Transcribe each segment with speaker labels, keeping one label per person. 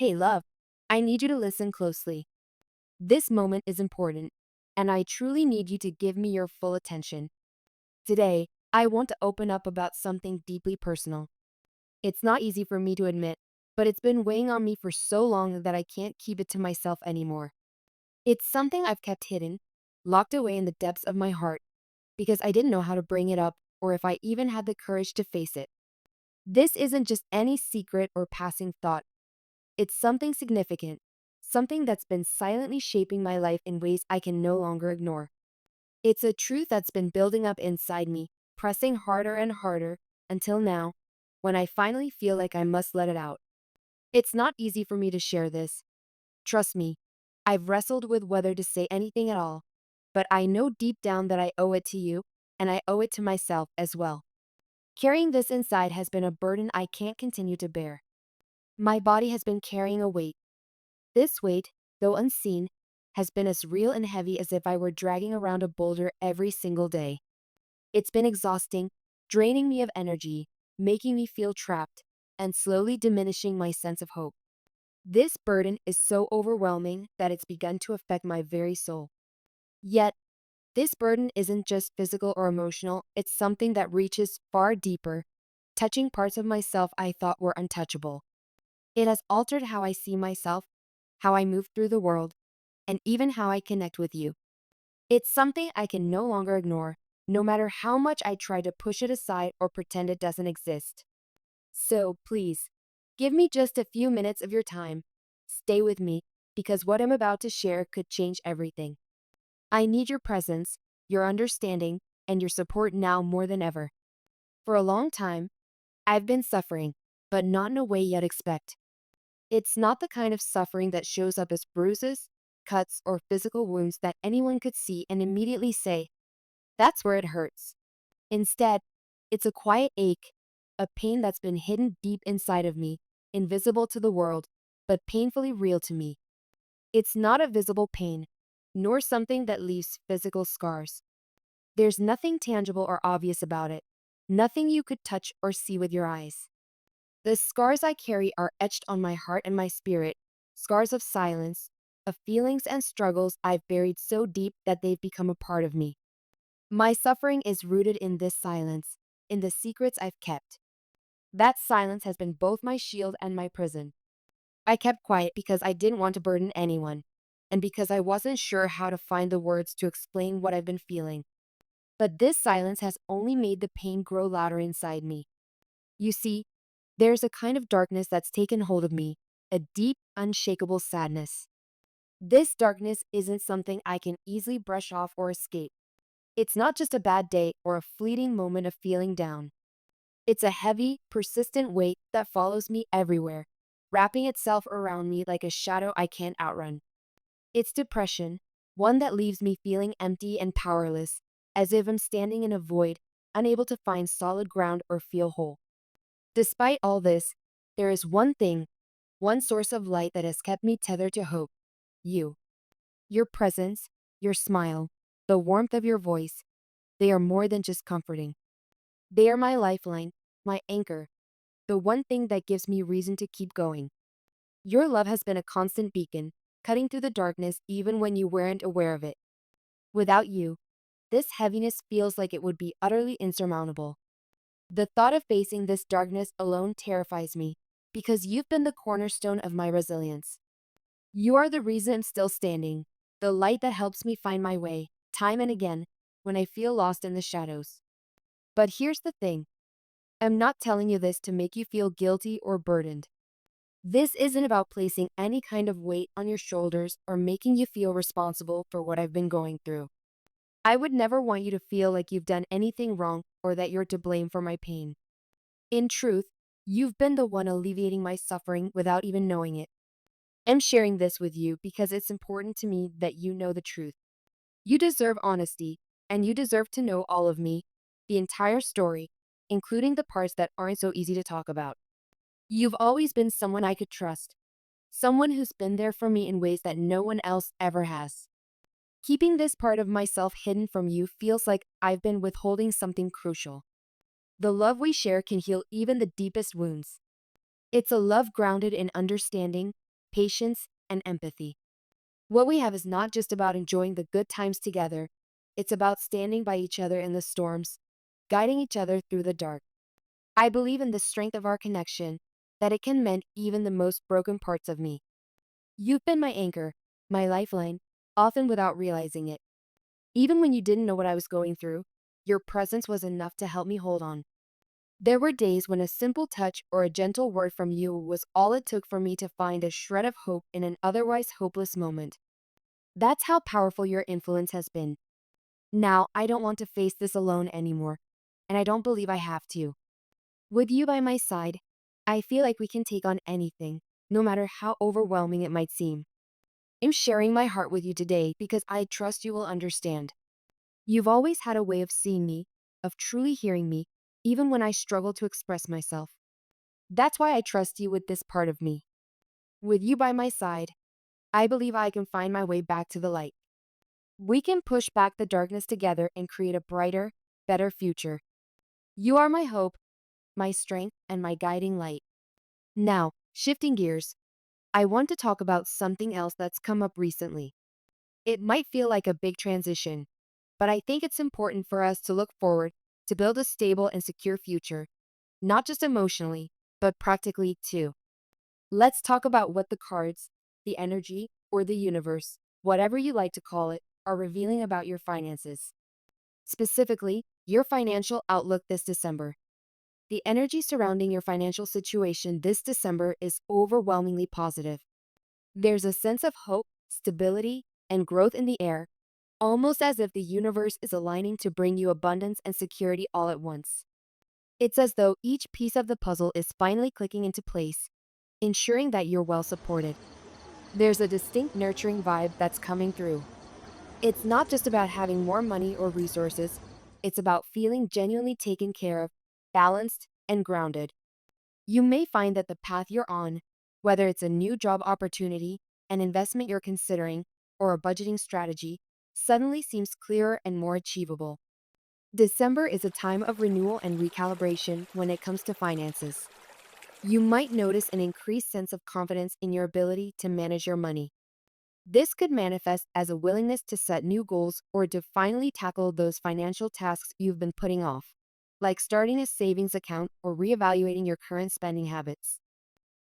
Speaker 1: Hey, love, I need you to listen closely. This moment is important, and I truly need you to give me your full attention. Today, I want to open up about something deeply personal. It's not easy for me to admit, but it's been weighing on me for so long that I can't keep it to myself anymore. It's something I've kept hidden, locked away in the depths of my heart, because I didn't know how to bring it up or if I even had the courage to face it. This isn't just any secret or passing thought. It's something significant, something that's been silently shaping my life in ways I can no longer ignore. It's a truth that's been building up inside me, pressing harder and harder, until now, when I finally feel like I must let it out. It's not easy for me to share this. Trust me, I've wrestled with whether to say anything at all, but I know deep down that I owe it to you, and I owe it to myself as well. Carrying this inside has been a burden I can't continue to bear. My body has been carrying a weight. This weight, though unseen, has been as real and heavy as if I were dragging around a boulder every single day. It's been exhausting, draining me of energy, making me feel trapped, and slowly diminishing my sense of hope. This burden is so overwhelming that it's begun to affect my very soul. Yet, this burden isn't just physical or emotional, it's something that reaches far deeper, touching parts of myself I thought were untouchable. It has altered how I see myself, how I move through the world, and even how I connect with you. It's something I can no longer ignore, no matter how much I try to push it aside or pretend it doesn't exist. So, please, give me just a few minutes of your time. Stay with me, because what I'm about to share could change everything. I need your presence, your understanding, and your support now more than ever. For a long time, I've been suffering, but not in a way you'd expect. It's not the kind of suffering that shows up as bruises, cuts, or physical wounds that anyone could see and immediately say, that's where it hurts. Instead, it's a quiet ache, a pain that's been hidden deep inside of me, invisible to the world, but painfully real to me. It's not a visible pain, nor something that leaves physical scars. There's nothing tangible or obvious about it, nothing you could touch or see with your eyes. The scars I carry are etched on my heart and my spirit, scars of silence, of feelings and struggles I've buried so deep that they've become a part of me. My suffering is rooted in this silence, in the secrets I've kept. That silence has been both my shield and my prison. I kept quiet because I didn't want to burden anyone, and because I wasn't sure how to find the words to explain what I've been feeling. But this silence has only made the pain grow louder inside me. You see, there's a kind of darkness that's taken hold of me, a deep, unshakable sadness. This darkness isn't something I can easily brush off or escape. It's not just a bad day or a fleeting moment of feeling down. It's a heavy, persistent weight that follows me everywhere, wrapping itself around me like a shadow I can't outrun. It's depression, one that leaves me feeling empty and powerless, as if I'm standing in a void, unable to find solid ground or feel whole. Despite all this, there is one thing, one source of light that has kept me tethered to hope: you. Your presence, your smile, the warmth of your voice, they are more than just comforting. They are my lifeline, my anchor, the one thing that gives me reason to keep going. Your love has been a constant beacon, cutting through the darkness even when you weren't aware of it. Without you, this heaviness feels like it would be utterly insurmountable. The thought of facing this darkness alone terrifies me, because you've been the cornerstone of my resilience. You are the reason I'm still standing, the light that helps me find my way, time and again, when I feel lost in the shadows. But here's the thing: I'm not telling you this to make you feel guilty or burdened. This isn't about placing any kind of weight on your shoulders or making you feel responsible for what I've been going through. I would never want you to feel like you've done anything wrong or that you're to blame for my pain. In truth, you've been the one alleviating my suffering without even knowing it. I'm sharing this with you because it's important to me that you know the truth. You deserve honesty, and you deserve to know all of me, the entire story, including the parts that aren't so easy to talk about. You've always been someone I could trust, someone who's been there for me in ways that no one else ever has. Keeping this part of myself hidden from you feels like I've been withholding something crucial. The love we share can heal even the deepest wounds. It's a love grounded in understanding, patience, and empathy. What we have is not just about enjoying the good times together, it's about standing by each other in the storms, guiding each other through the dark. I believe in the strength of our connection, that it can mend even the most broken parts of me. You've been my anchor, my lifeline, often without realizing it. Even when you didn't know what I was going through, your presence was enough to help me hold on. There were days when a simple touch or a gentle word from you was all it took for me to find a shred of hope in an otherwise hopeless moment. That's how powerful your influence has been. Now, I don't want to face this alone anymore, and I don't believe I have to. With you by my side, I feel like we can take on anything, no matter how overwhelming it might seem. I'm sharing my heart with you today because I trust you will understand. You've always had a way of seeing me, of truly hearing me, even when I struggle to express myself. That's why I trust you with this part of me. With you by my side, I believe I can find my way back to the light. We can push back the darkness together and create a brighter, better future. You are my hope, my strength, and my guiding light. Now, shifting gears, I want to talk about something else that's come up recently. It might feel like a big transition, but I think it's important for us to look forward to build a stable and secure future, not just emotionally, but practically too. Let's talk about what the cards, the energy, or the universe, whatever you like to call it, are revealing about your finances. Specifically, your financial outlook this December. The energy surrounding your financial situation this December is overwhelmingly positive. There's a sense of hope, stability, and growth in the air, almost as if the universe is aligning to bring you abundance and security all at once. It's as though each piece of the puzzle is finally clicking into place, ensuring that you're well supported. There's a distinct nurturing vibe that's coming through. It's not just about having more money or resources, it's about feeling genuinely taken care of, balanced, and grounded. You may find that the path you're on, whether it's a new job opportunity, an investment you're considering, or a budgeting strategy, suddenly seems clearer and more achievable. December is a time of renewal and recalibration when it comes to finances. You might notice an increased sense of confidence in your ability to manage your money. This could manifest as a willingness to set new goals or to finally tackle those financial tasks you've been putting off, like starting a savings account or reevaluating your current spending habits.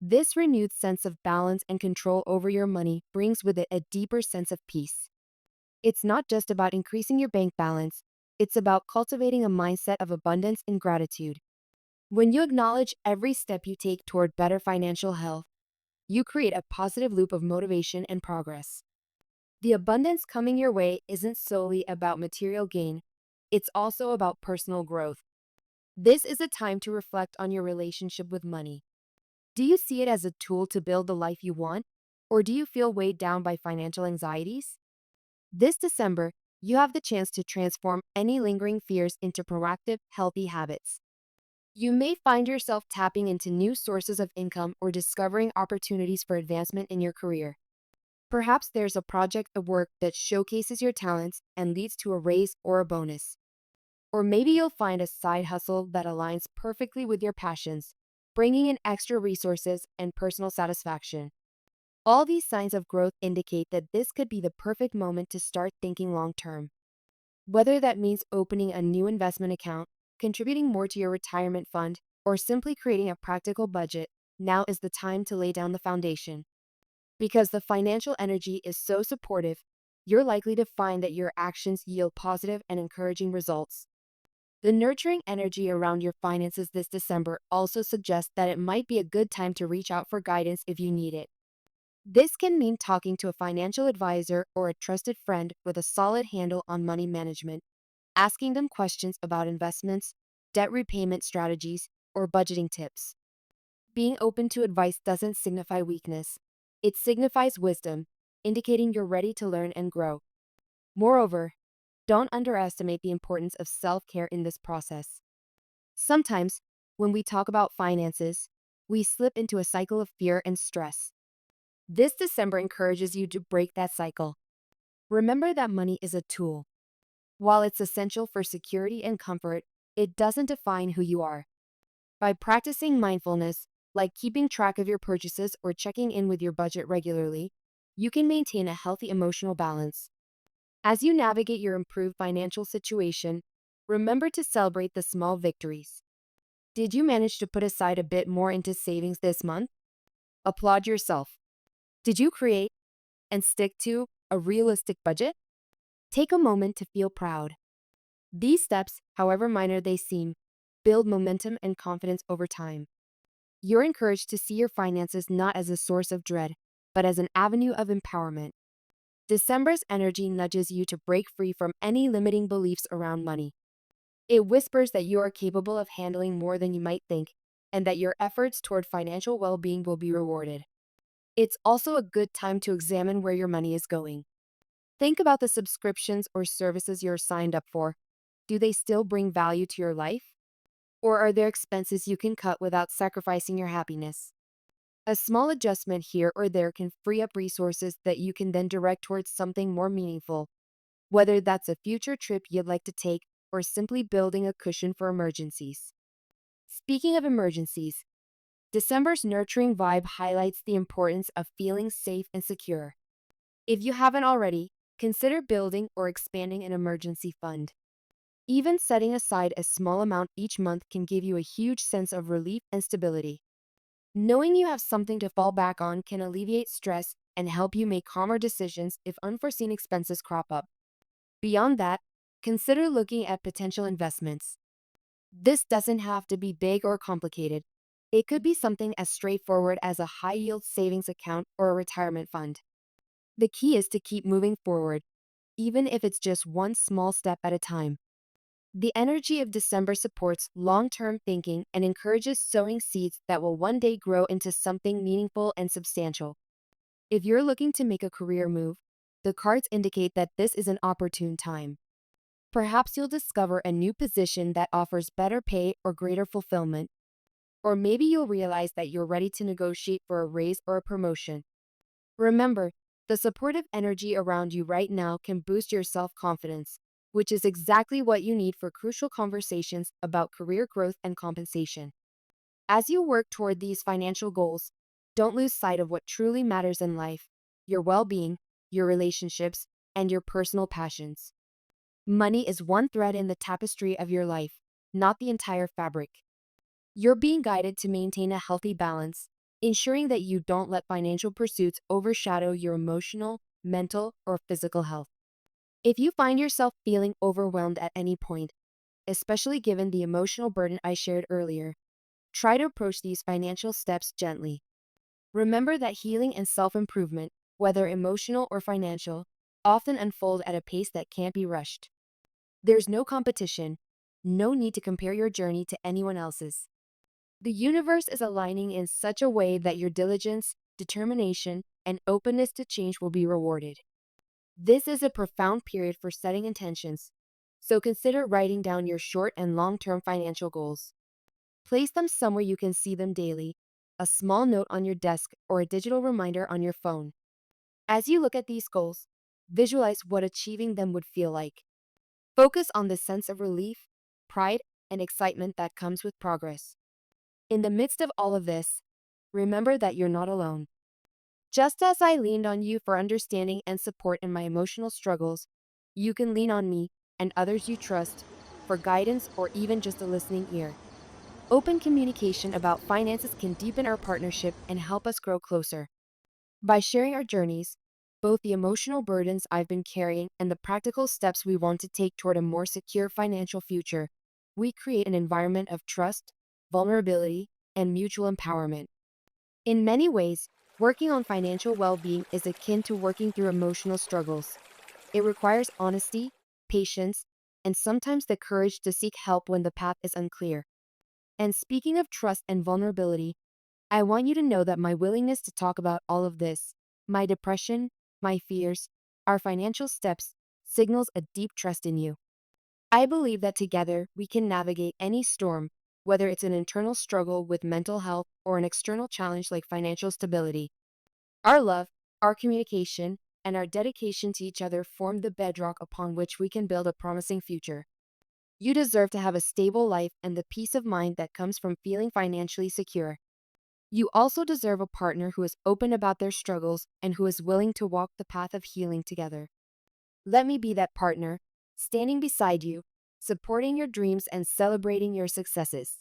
Speaker 1: This renewed sense of balance and control over your money brings with it a deeper sense of peace. It's not just about increasing your bank balance, it's about cultivating a mindset of abundance and gratitude. When you acknowledge every step you take toward better financial health, you create a positive loop of motivation and progress. The abundance coming your way isn't solely about material gain, it's also about personal growth. This is a time to reflect on your relationship with money. Do you see it as a tool to build the life you want, or do you feel weighed down by financial anxieties? This December, you have the chance to transform any lingering fears into proactive, healthy habits. You may find yourself tapping into new sources of income or discovering opportunities for advancement in your career. Perhaps there's a project of work that showcases your talents and leads to a raise or a bonus. Or maybe you'll find a side hustle that aligns perfectly with your passions, bringing in extra resources and personal satisfaction. All these signs of growth indicate that this could be the perfect moment to start thinking long term. Whether that means opening a new investment account, contributing more to your retirement fund, or simply creating a practical budget, now is the time to lay down the foundation. Because the financial energy is so supportive, you're likely to find that your actions yield positive and encouraging results. The nurturing energy around your finances this December also suggests that it might be a good time to reach out for guidance if you need it. This can mean talking to a financial advisor or a trusted friend with a solid handle on money management, asking them questions about investments, debt repayment strategies, or budgeting tips. Being open to advice doesn't signify weakness. It signifies wisdom, indicating you're ready to learn and grow. Moreover, don't underestimate the importance of self-care in this process. Sometimes, when we talk about finances, we slip into a cycle of fear and stress. This December encourages you to break that cycle. Remember that money is a tool. While it's essential for security and comfort, it doesn't define who you are. By practicing mindfulness, like keeping track of your purchases or checking in with your budget regularly, you can maintain a healthy emotional balance. As you navigate your improved financial situation, remember to celebrate the small victories. Did you manage to put aside a bit more into savings this month? Applaud yourself. Did you create and stick to a realistic budget? Take a moment to feel proud. These steps, however minor they seem, build momentum and confidence over time. You're encouraged to see your finances not as a source of dread, but as an avenue of empowerment. December's energy nudges you to break free from any limiting beliefs around money. It whispers that you are capable of handling more than you might think, and that your efforts toward financial well being will be rewarded. It's also a good time to examine where your money is going. Think about the subscriptions or services you're signed up for. Do they still bring value to your life? Or are there expenses you can cut without sacrificing your happiness? A small adjustment here or there can free up resources that you can then direct towards something more meaningful, whether that's a future trip you'd like to take or simply building a cushion for emergencies. Speaking of emergencies, December's nurturing vibe highlights the importance of feeling safe and secure. If you haven't already, consider building or expanding an emergency fund. Even setting aside a small amount each month can give you a huge sense of relief and stability. Knowing you have something to fall back on can alleviate stress and help you make calmer decisions if unforeseen expenses crop up. Beyond that, consider looking at potential investments. This doesn't have to be big or complicated. It could be something as straightforward as a high-yield savings account or a retirement fund. The key is to keep moving forward, even if it's just one small step at a time. The energy of December supports long-term thinking and encourages sowing seeds that will one day grow into something meaningful and substantial. If you're looking to make a career move, the cards indicate that this is an opportune time. Perhaps you'll discover a new position that offers better pay or greater fulfillment. Or maybe you'll realize that you're ready to negotiate for a raise or a promotion. Remember, the supportive energy around you right now can boost your self-confidence, which is exactly what you need for crucial conversations about career growth and compensation. As you work toward these financial goals, don't lose sight of what truly matters in life: your well-being, your relationships, and your personal passions. Money is one thread in the tapestry of your life, not the entire fabric. You're being guided to maintain a healthy balance, ensuring that you don't let financial pursuits overshadow your emotional, mental, or physical health. If you find yourself feeling overwhelmed at any point, especially given the emotional burden I shared earlier, try to approach these financial steps gently. Remember that healing and self-improvement, whether emotional or financial, often unfold at a pace that can't be rushed. There's no competition, no need to compare your journey to anyone else's. The universe is aligning in such a way that your diligence, determination, and openness to change will be rewarded. This is a profound period for setting intentions, so consider writing down your short and long-term financial goals. Place them somewhere you can see them daily, a small note on your desk or a digital reminder on your phone. As you look at these goals, visualize what achieving them would feel like. Focus on the sense of relief, pride, and excitement that comes with progress. In the midst of all of this, remember that you're not alone. Just as I leaned on you for understanding and support in my emotional struggles, you can lean on me and others you trust for guidance or even just a listening ear. Open communication about finances can deepen our partnership and help us grow closer. By sharing our journeys, both the emotional burdens I've been carrying and the practical steps we want to take toward a more secure financial future, we create an environment of trust, vulnerability, and mutual empowerment. In many ways, working on financial well-being is akin to working through emotional struggles. It requires honesty, patience, and sometimes the courage to seek help when the path is unclear. And speaking of trust and vulnerability, I want you to know that my willingness to talk about all of this, my depression, my fears, our financial steps, signals a deep trust in you. I believe that together we can navigate any storm, whether it's an internal struggle with mental health or an external challenge like financial stability. Our love, our communication, and our dedication to each other form the bedrock upon which we can build a promising future. You deserve to have a stable life and the peace of mind that comes from feeling financially secure. You also deserve a partner who is open about their struggles and who is willing to walk the path of healing together. Let me be that partner, standing beside you, supporting your dreams and celebrating your successes.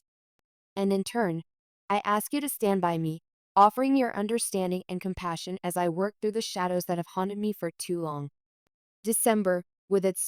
Speaker 1: And in turn, I ask you to stand by me, offering your understanding and compassion as I work through the shadows that have haunted me for too long. December, with its